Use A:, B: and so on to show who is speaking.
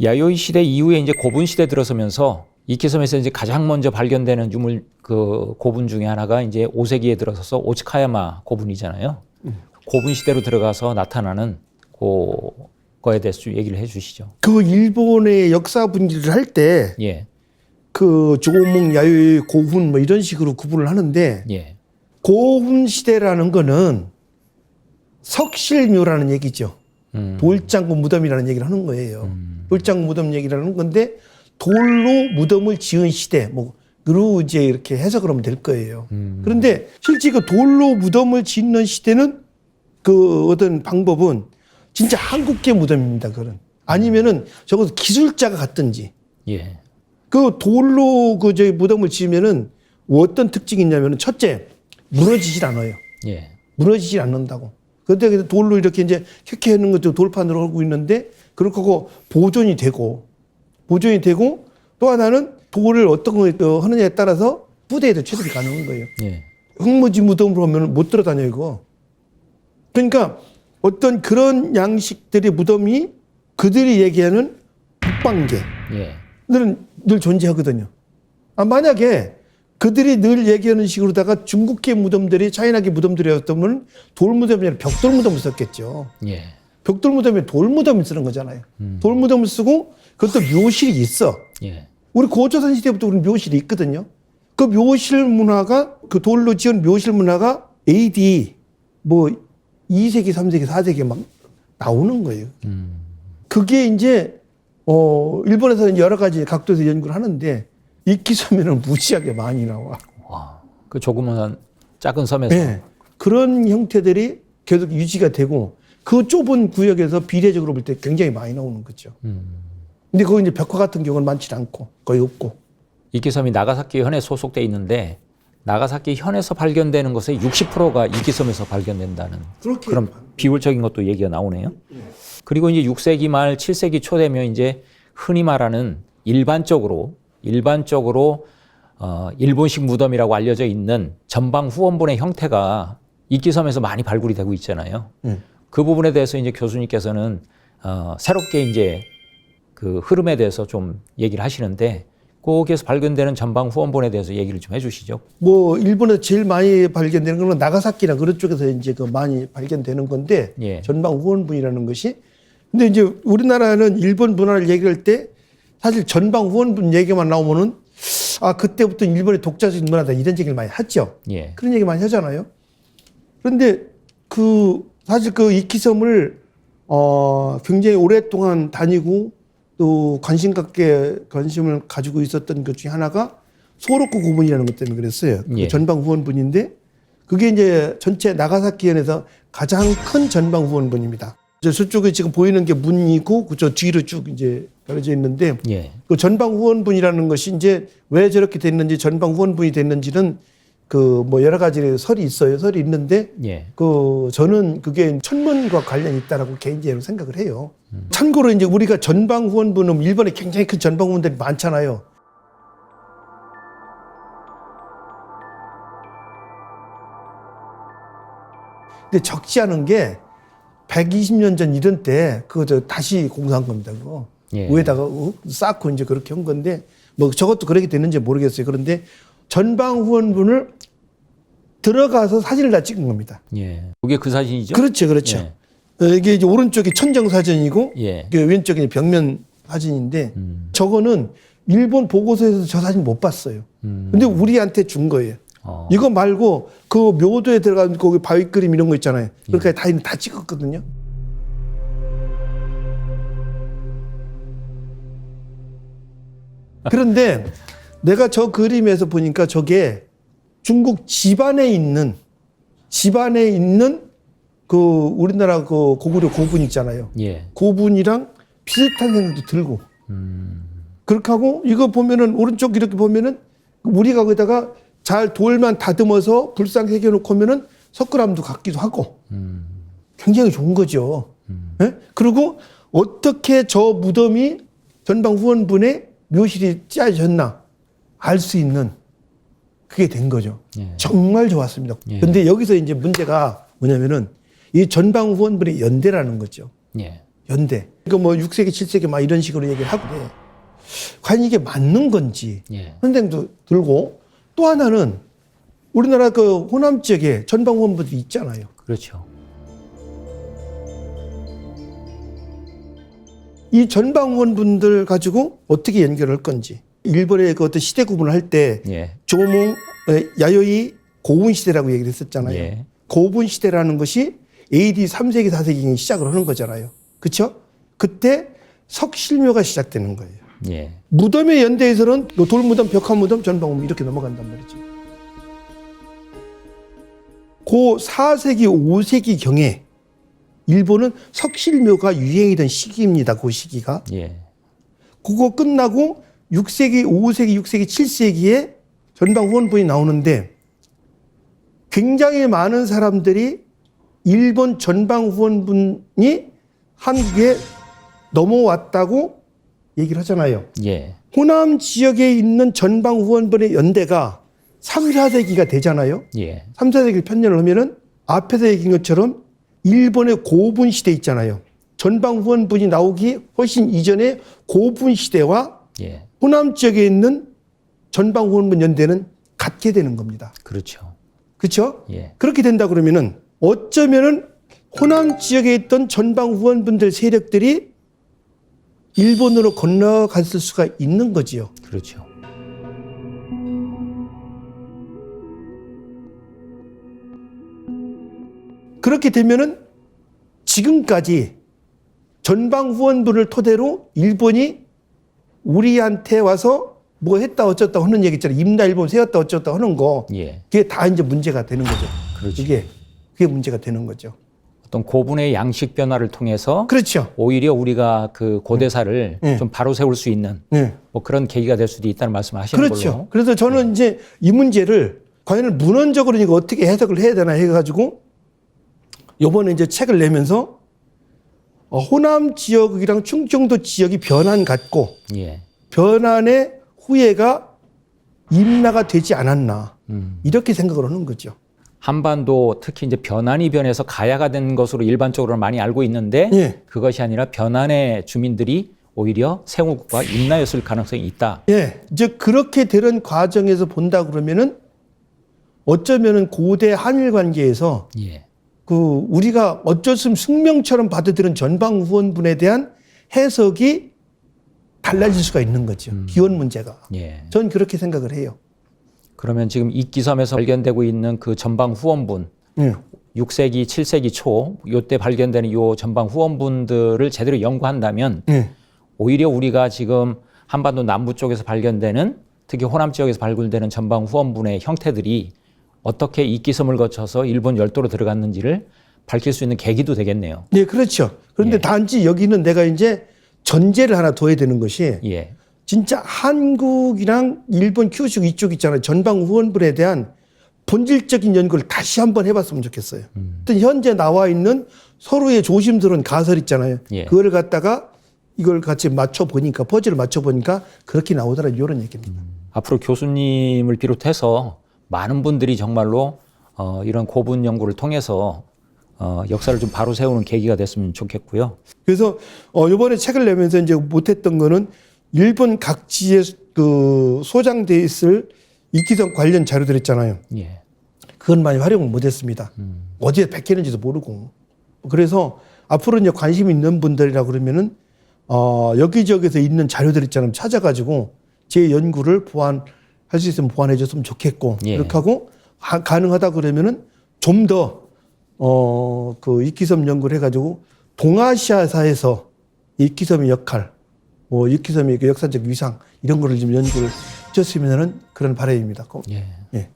A: 야요이 시대 이후에 이제 고분 시대 들어서면서 이키섬에서 이제 가장 먼저 발견되는 유물 그 고분 중에 하나가 이제 5세기에 들어서서 오츠카야마 고분이잖아요. 고분 시대로 들어가서 나타나는 그거에 대해서 좀 얘기를 해주시죠.
B: 그 일본의 역사 분기를 할 때
A: 예,
B: 그 조목, 야요이, 고훈 뭐 이런 식으로 구분을 하는데
A: 예,
B: 고훈 시대라는 거는 석실묘라는 얘기죠. 돌장구 무덤이라는 얘기를 하는 거예요. 돌장구 무덤 얘기를 하는 건데 돌로 무덤을 지은 시대 뭐로 이제 이렇게 해석을 하면 될 거예요. 그런데 실제 그 돌로 무덤을 짓는 시대는 그 어떤 방법은 진짜 한국계 무덤입니다. 그런 아니면은 적어도 기술자가 갔든지
A: 예,
B: 그 돌로 그 저기 무덤을 지으면은 어떤 특징이 있냐면은 첫째 무너지질 않아요.
A: 예,
B: 무너지질 않는다고. 그런데 돌로 이렇게 이제 켜켜 있는 것도 돌판으로 하고 있는데 그렇게 하고 보존이 되고 또 하나는 돌을 어떤 거 하느냐에 따라서 부대에도 취급이 가능한 거예요.
A: 예,
B: 흙먼지 무덤으로 하면 못 들어다녀요, 이거. 그러니까 어떤 그런 양식들의 무덤이 그들이 얘기하는 북방계들은 늘 존재하거든요. 만약에 그들이 늘 얘기하는 식으로다가 중국계 무덤들이 차이나계 무덤들이었다면 돌 무덤이 아니라 벽돌 무덤을 썼겠죠.
A: 예,
B: 벽돌 무덤에 돌 무덤을 쓰는 거잖아요. 돌 무덤을 쓰고 그것도 묘실이 있어.
A: 예,
B: 우리 고조선 시대부터 우리 묘실이 있거든요. 그 묘실 문화가 그 돌로 지은 묘실 문화가 AD 뭐 2세기, 3세기, 4세기 막 나오는 거예요. 그게 이제 일본에서는 여러 가지 각도에서 연구를 하는데 이키섬에는 무지하게 많이 나와.
A: 와, 그 조그만한 작은 섬에서.
B: 네. 그런 형태들이 계속 유지가 되고 그 좁은 구역에서 비례적으로 볼 때 굉장히 많이 나오는 거죠. 근데 그거 이제 벽화 같은 경우는 많지 않고 거의 없고.
A: 이키섬이 나가사키 현에 소속돼 있는데 나가사키 현에서 발견되는 것의 60%가 이키섬에서 발견된다는 그런 비율적인 것도 얘기가 나오네요. 그리고 이제 6세기 말 7세기 초 되면 이제 흔히 말하는 일반적으로 일본식 무덤이라고 알려져 있는 전방 후원본의 형태가 이키섬에서 많이 발굴이 되고 있잖아요. 그 부분에 대해서 이제 교수님께서는 새롭게 이제 그 흐름에 대해서 좀 얘기를 하시는데 거기에서 발견되는 전방 후원본에 대해서 얘기를 좀 해주시죠.
B: 뭐 일본에서 제일 많이 발견되는 건 나가사키나 그런 쪽에서 이제 그 많이 발견되는 건데
A: 예.
B: 전방 후원분이라는 것이. 근데 이제 우리나라는 일본 문화를 얘기할 때 사실 전방 후원분 얘기만 나오면은 그때부터 일본의 독자적인 문화다 이런 얘기를 많이 하죠.
A: 예.
B: 그런 얘기 많이 하잖아요. 그런데 사실 그 이키섬을 굉장히 오랫동안 다니고 또 관심을 가지고 있었던 것 중에 하나가 소로코 고분이라는 것 때문에 그랬어요.
A: 예.
B: 그 전방 후원분인데 그게 이제 전체 나가사키현에서 가장 큰 전방 후원분입니다. 저쪽에 지금 보이는 게 문이고 저 뒤로 쭉 이제 가려져 있는데
A: 예.
B: 그 전방 후원분이라는 것이 이제 왜 저렇게 됐는지 전방 후원분이 됐는지는 그 뭐 여러 가지 설이 있어요. 설이 있는데
A: 예.
B: 저는 그게 천문과 관련이 있다라고 개인적으로 생각을 해요. 참고로 이제 우리가 전방 후원분은 일본에 굉장히 큰 전방 후원들이 많잖아요. 근데 적지 않은 게 120년 전 이런 때 그거 다시 공사한 겁니다. 그거.
A: 예.
B: 위에다가 쌓고 이제 그렇게 한 건데 뭐 저것도 그렇게 됐는지 모르겠어요. 그런데 전방 후원분을 들어가서 사진을 다 찍은 겁니다.
A: 예. 그게 그 사진이죠?
B: 그렇죠, 그렇죠.
A: 예.
B: 이게 이제 오른쪽이 천정 사진이고
A: 예.
B: 왼쪽이 벽면 사진인데 저거는 일본 보고서에서 저 사진 못 봤어요. 근데 우리한테 준 거예요. 이거 말고 그 묘도에 들어간 거기 바위 그림 이런 거 있잖아요. 그러니까 다 찍었거든요. 그런데 내가 저 그림에서 보니까 저게 중국 집안에 있는 그 우리나라 그 고구려 고분 있잖아요.
A: 예.
B: 고분이랑 비슷한 생각도 들고. 그렇게 하고 이거 보면은 오른쪽 이렇게 보면은 우리가 거기다가 잘 돌만 다듬어서 불상 새겨 놓고 하면은 석굴암도 같기도 하고. 굉장히 좋은 거죠. 네? 그리고 어떻게 저 무덤이 전방 후원분의 묘실이 짜졌나 알 수 있는 그게 된 거죠.
A: 예.
B: 정말 좋았습니다.
A: 예.
B: 근데 여기서 이제 문제가 뭐냐면은 이 전방 후원분의 연대라는 거죠.
A: 예.
B: 연대. 이거 뭐 6세기, 7세기 막 이런 식으로 얘기를 하고 그래. 과연 이게 맞는 건지
A: 예.
B: 선생도 들고 또 하나는 우리나라 그 호남 지역에 전방 후원부들이 있잖아요.
A: 그렇죠.
B: 이 전방 후원분들 가지고 어떻게 연결할 건지. 일본의 그 어떤 시대 구분을 할 때
A: 예.
B: 조몽, 야요이 고분 시대라고 얘기를 했었잖아요.
A: 예.
B: 고분 시대라는 것이 AD 3세기, 4세기 시작을 하는 거잖아요. 그렇죠? 그때 석실묘가 시작되는 거예요.
A: 예.
B: 무덤의 연대에서는 돌무덤, 벽화무덤, 전방무덤 이렇게 넘어간단 말이죠. 고 4세기, 5세기 경에 일본은 석실묘가 유행이던 시기입니다. 그 시기가.
A: 예.
B: 그거 끝나고 6세기, 5세기, 6세기, 7세기에 전방 후원분이 나오는데 굉장히 많은 사람들이 일본 전방 후원분이 한국에 넘어왔다고 얘기를 하잖아요.
A: 예.
B: 호남 지역에 있는 전방 후원분의 연대가 3, 4세기가 되잖아요.
A: 예.
B: 3, 4세기를 편년을 하면은 앞에서 얘기한 것처럼 일본의 고분 시대 있잖아요. 전방 후원분이 나오기 훨씬 이전에 고분 시대와
A: 예.
B: 호남 지역에 있는 전방 후원분 연대는 같게 되는 겁니다.
A: 그렇죠.
B: 그렇죠?
A: 예.
B: 그렇게 된다 그러면은 어쩌면은 호남 지역에 있던 전방 후원분들 세력들이 일본으로 건너갔을 수가 있는 거지요.
A: 그렇죠.
B: 그렇게 되면은 지금까지 전방 후원분을 토대로 일본이 우리한테 와서 뭐 했다 어쩌다 하는 얘기 있잖아요. 임나일본 세웠다 어쩌다 하는 거.
A: 예.
B: 그게 다 이제 문제가 되는 거죠.
A: 그렇죠.
B: 그게 문제가 되는 거죠.
A: 어떤 고분의 양식 변화를 통해서
B: 그렇죠.
A: 오히려 우리가 그 고대사를
B: 네.
A: 좀 바로 세울 수 있는
B: 네.
A: 뭐 그런 계기가 될 수도 있다는 말씀을 하시는
B: 그렇죠.
A: 걸로.
B: 그래서 저는 이제 이 문제를 과연 문헌적으로 이거 어떻게 해석을 해야 되나 해가지고 요번에 이제 책을 내면서 호남 지역이랑 충청도 지역이 변환 같고
A: 예.
B: 변환의 후예가 임나가 되지 않았나 이렇게 생각을 하는 거죠.
A: 한반도 특히 이제 변환이 변해서 가야가 된 것으로 일반적으로 많이 알고 있는데
B: 예.
A: 그것이 아니라 변환의 주민들이 오히려 세국과 임나였을 가능성이 있다.
B: 예, 이제 그렇게 되는 과정에서 본다 그러면은 어쩌면은 고대 한일 관계에서
A: 예.
B: 그 우리가 어쩔 수 없이 숙명처럼 받아들인 전방 후원분에 대한 해석이 달라질 수가 있는 거죠. 기원 문제가.
A: 예.
B: 전 그렇게 생각을 해요.
A: 그러면 지금 이끼섬에서 발견되고 있는 그 전방 후원분
B: 예.
A: 6세기, 7세기 초 요때 발견되는 요 전방 후원분들을 제대로 연구한다면
B: 예.
A: 오히려 우리가 지금 한반도 남부 쪽에서 발견되는 특히 호남 지역에서 발굴되는 전방 후원분의 형태들이 어떻게 이끼섬을 거쳐서 일본 열도로 들어갔는지를 밝힐 수 있는 계기도 되겠네요.
B: 네, 그렇죠. 그런데
A: 예.
B: 단지 여기는 내가 이제 전제를 하나 둬야 되는 것이
A: 예.
B: 진짜 한국이랑 일본 큐슈 이쪽 있잖아요. 전방 후원분에 대한 본질적인 연구를 다시 한번 해봤으면 좋겠어요. 어떤 현재 나와 있는 서로의 조심스러운 가설 있잖아요.
A: 예.
B: 그걸 갖다가 이걸 같이 맞춰보니까 퍼즐을 맞춰보니까 그렇게 나오더라 이런 얘기입니다.
A: 앞으로 교수님을 비롯해서 많은 분들이 정말로 이런 고분 연구를 통해서 역사를 좀 바로 세우는 계기가 됐으면 좋겠고요.
B: 그래서 이번에 책을 내면서 이제 못했던 거는 일본 각지에 그 소장돼 있을 이끼섬 관련 자료들 있잖아요.
A: 예.
B: 그건 많이 활용을 못했습니다. 어디에 베끼는지도 모르고. 그래서 앞으로 이제 관심 있는 분들이라 그러면은 여기저기서 있는 자료들 있잖아요. 찾아가지고 제 연구를 보완할 수 있으면 보완해 줬으면 좋겠고.
A: 예.
B: 그렇게 하고 가능하다 그러면은 좀 더 그 이끼섬 연구를 해가지고 동아시아사에서 이끼섬의 역할, 뭐 이끼섬의 그 역사적 위상 이런 거를 좀 연구를 해줬으면은 그런 바람입니다.
A: 예.
B: 예.